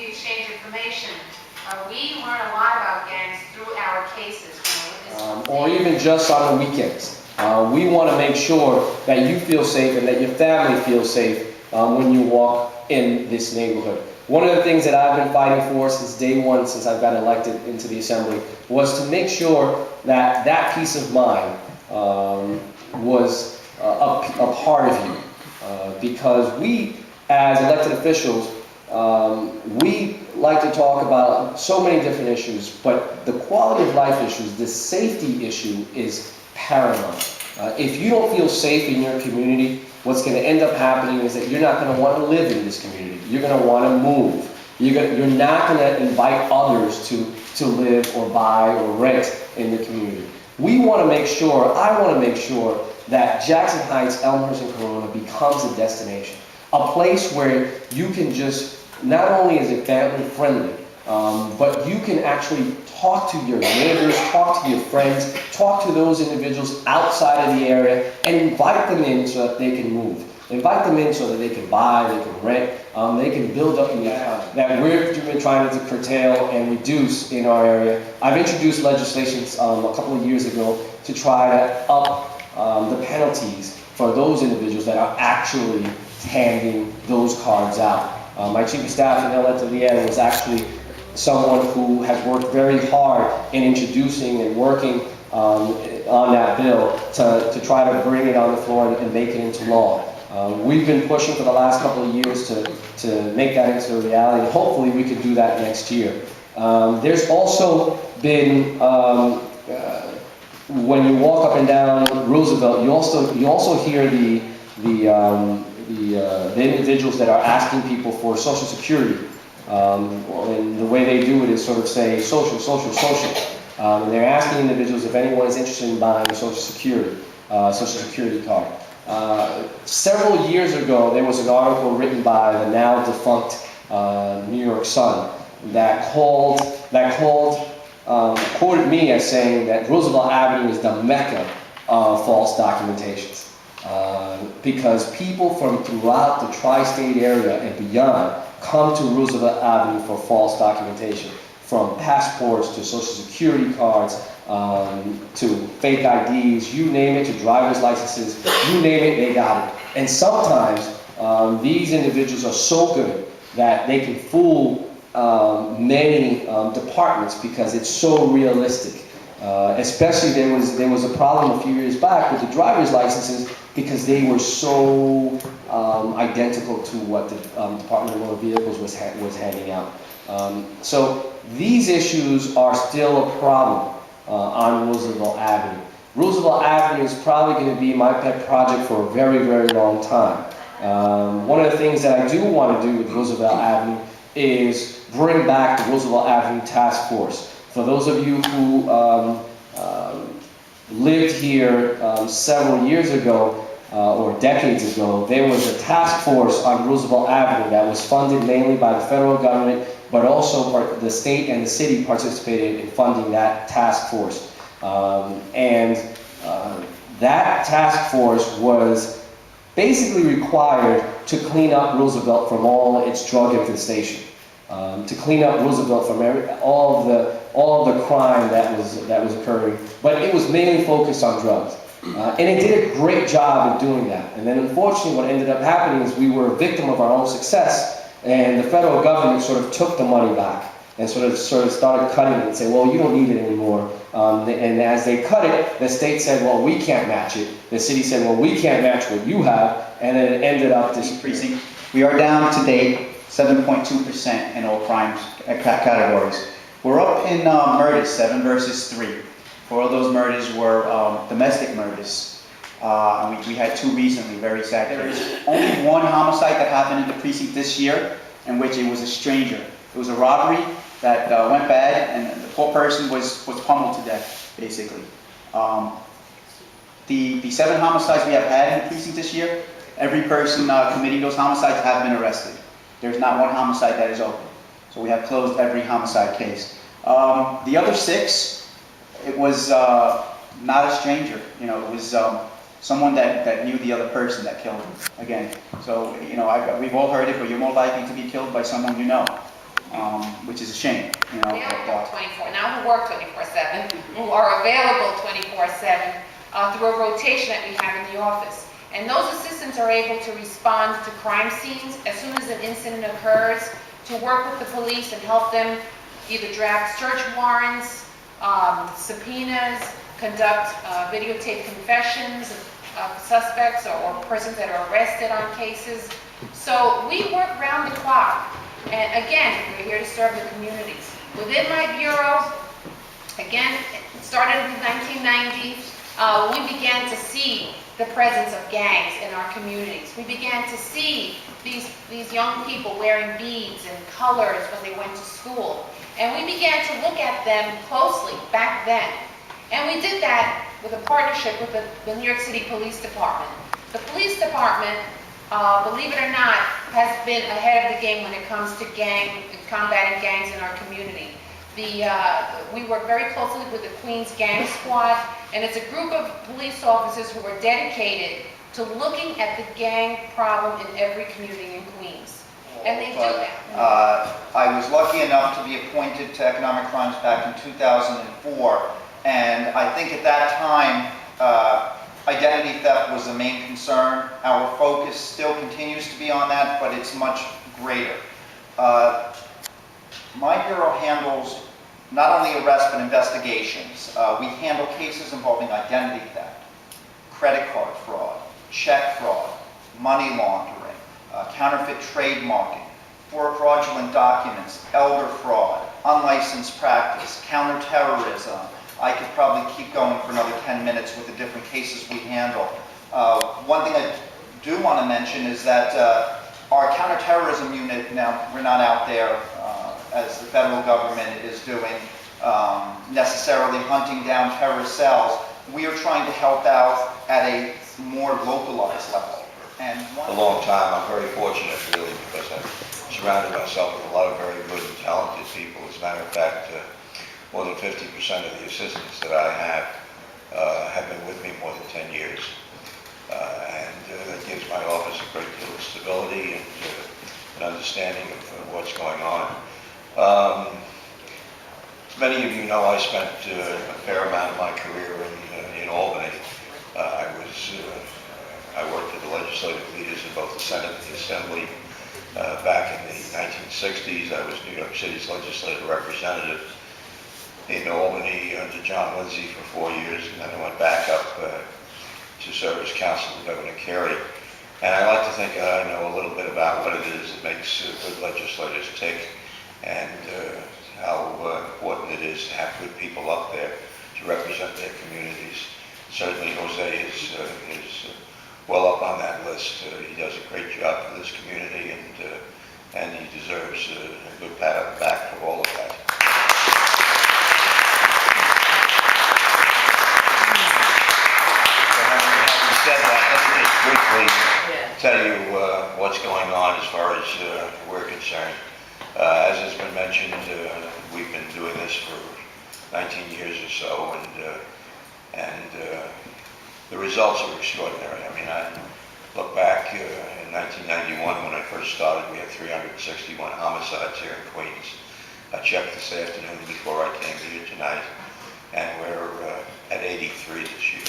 we exchange information. We learn a lot about gangs through our cases. Or even just on the weekends. We want to make sure that you feel safe and that your family feels safe when you walk in this neighborhood. One of the things that I've been fighting for since day one, since I've got elected into the Assembly, was to make sure that that peace of mind was a part of you. Because we, as elected officials, we like to talk about so many different issues, but the quality of life issues, the safety issue is paramount. If you don't feel safe in your community, what's going to end up happening is that you're not going to want to live in this community. You're going to want to move. You're not going to invite others to live or buy or rent in the community. We want to make sure, I want to make sure that Jackson Heights, Elmhurst, and Corona becomes a destination. A place where you can just, not only is it family friendly, but you can actually talk to your neighbors, talk to your friends, talk to those individuals outside of the area, and invite them in so that they can move. Invite them in so that they can buy, they can rent, they can build up the economy that we've been trying to curtail and reduce in our area. I've introduced legislation a couple of years ago to try to up the penalties for those individuals that are actually handing those cards out. My chief of staff in El was actually someone who has worked very hard in introducing and working on that bill to try to bring it on the floor and make it into law. We've been pushing for the last couple of years to make that into a reality, and hopefully we can do that next year. There's also been, when you walk up and down Roosevelt, you also hear the individuals that are asking people for Social Security. And the way they do it is sort of say social. And they're asking individuals if anyone is interested in buying a Social Security card. Several years ago, there was an article written by the now defunct New York Sun that quoted me as saying that Roosevelt Avenue is the mecca of false documentations. Because people from throughout the tri-state area and beyond come to Roosevelt Avenue for false documentation, from passports to Social Security cards, to fake IDs, you name it, to driver's licenses, you name it, they got it. And sometimes these individuals are so good that they can fool many departments because it's so realistic. Especially there was a problem a few years back with the driver's licenses because they were so identical to what the Department of Motor Vehicles was handing out. So these issues are still a problem on Roosevelt Avenue. Roosevelt Avenue is probably going to be my pet project for a very, very long time. One of the things that I do want to do with Roosevelt Avenue is bring back the Roosevelt Avenue Task Force. For those of you who lived here several years ago, or decades ago, there was a task force on Roosevelt Avenue that was funded mainly by the federal government, but also the state and the city participated in funding that task force. That task force was basically required to clean up Roosevelt from all its drug infestation, to clean up Roosevelt from all of the crime that was occurring, but it was mainly focused on drugs. And it did a great job of doing that. And then unfortunately what ended up happening is we were a victim of our own success, and the federal government sort of took the money back and sort of started cutting it and saying, well, you don't need it anymore. And as they cut it, the state said, well, we can't match it. The city said, well, we can't match what you have. And then it ended up decreasing. We are down to date 7.2% in all crimes categories. We're up in murders, 7 versus 3. 4 of those murders were domestic murders. And we had 2 recently, very sad. There is only 1 homicide that happened in the precinct this year, in which it was a stranger. It was a robbery that went bad, and the poor person was pummeled to death, basically. The 7 homicides we have had in the precinct this year, every person committing those homicides have been arrested. There's not 1 homicide that is open. So we have closed every homicide case. The other 6, it was not a stranger. You know, it was someone that knew the other person that killed him. Again, so you know, we've all heard it, but you're more likely to be killed by someone you know. which is a shame, you know. Available 24, now who work 24/7, who are available 24/7 through a rotation that we have in the office. And those assistants are able to respond to crime scenes as soon as an incident occurs, to work with the police and help them either draft search warrants, subpoenas, conduct videotape confessions of suspects or persons that are arrested on cases. So we work round the clock. And again, we're here to serve the communities. Within my bureau, again, it started in the 1990s, we began to see the presence of gangs in our communities. We began to see these young people wearing beads and colors when they went to school. And we began to look at them closely back then. And we did that with a partnership with the New York City Police Department. The police department, believe it or not, has been ahead of the game when it comes to combating gangs in our community. We work very closely with the Queens Gang Squad, and it's a group of police officers who are dedicated to looking at the gang problem in every community in Queens. And they do that. I was lucky enough to be appointed to economic crimes back in 2004, and I think at that time, identity theft was the main concern. Our focus still continues to be on that, but it's much greater. My bureau handles not only arrests but investigations. We handle cases involving identity theft, credit card fraud, check fraud, money laundering, counterfeit trademarking, fraudulent documents, elder fraud, unlicensed practice, counterterrorism. I could probably keep going for another 10 minutes with the different cases we handle. One thing I do want to mention is that our counterterrorism unit, now we're not out there as the federal government is doing, necessarily hunting down terrorist cells. We are trying to help out at a more localized level. And a long time. I'm very fortunate, really, because I've surrounded myself with a lot of very good and talented people. As a matter of fact, more than 50% of the assistants that I have been with me more than 10 years. And that gives my office a great deal of stability and an understanding of what's going on. As many of you know, I spent a fair amount of my career in Albany. I worked with the legislative leaders in both the Senate and the Assembly. Back in the 1960s, I was New York City's legislative representative in Albany under John Lindsay for 4 years, and then I went back up to serve as counsel to Governor Carey. And I like to think I know a little bit about what it is that makes good legislators tick, and how important it is to have good people up there to represent their communities. Certainly Jose is well up on that list. He does a great job for this community, and he deserves a good pat on the back for all of that. So having said that, let me just briefly tell you what's going on as far as we're concerned. As has been mentioned, we've been doing this for 19 years or so, and the results are extraordinary. I mean, I look back in 1991 when I first started, we had 361 homicides here in Queens. I checked this afternoon before I came here tonight, and we're at 83 this year,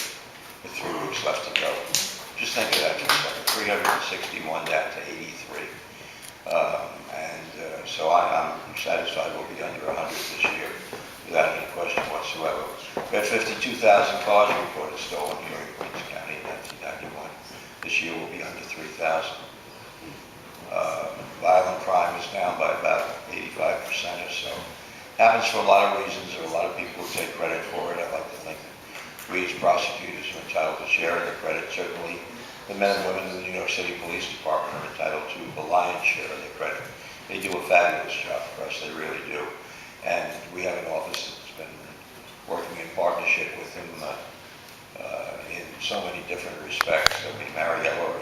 with 3 weeks left to go. Just think of that for a second, 361 down to 83. So I'm satisfied we'll be under 100 this year, without any question whatsoever. We had 52,000 cars reported stolen here in Queens County in 1991. This year we'll be under 3,000. Violent crime is down by about 85% or so. Happens for a lot of reasons. There are a lot of people who take credit for it. I like to think that we as prosecutors are entitled to share in the credit. Certainly the men and women in the New York City Police Department are entitled to the lion's share of the credit. They do a fabulous job for us, they really do. And we have an office that's been working in partnership with them in so many different respects. I mean, Mariella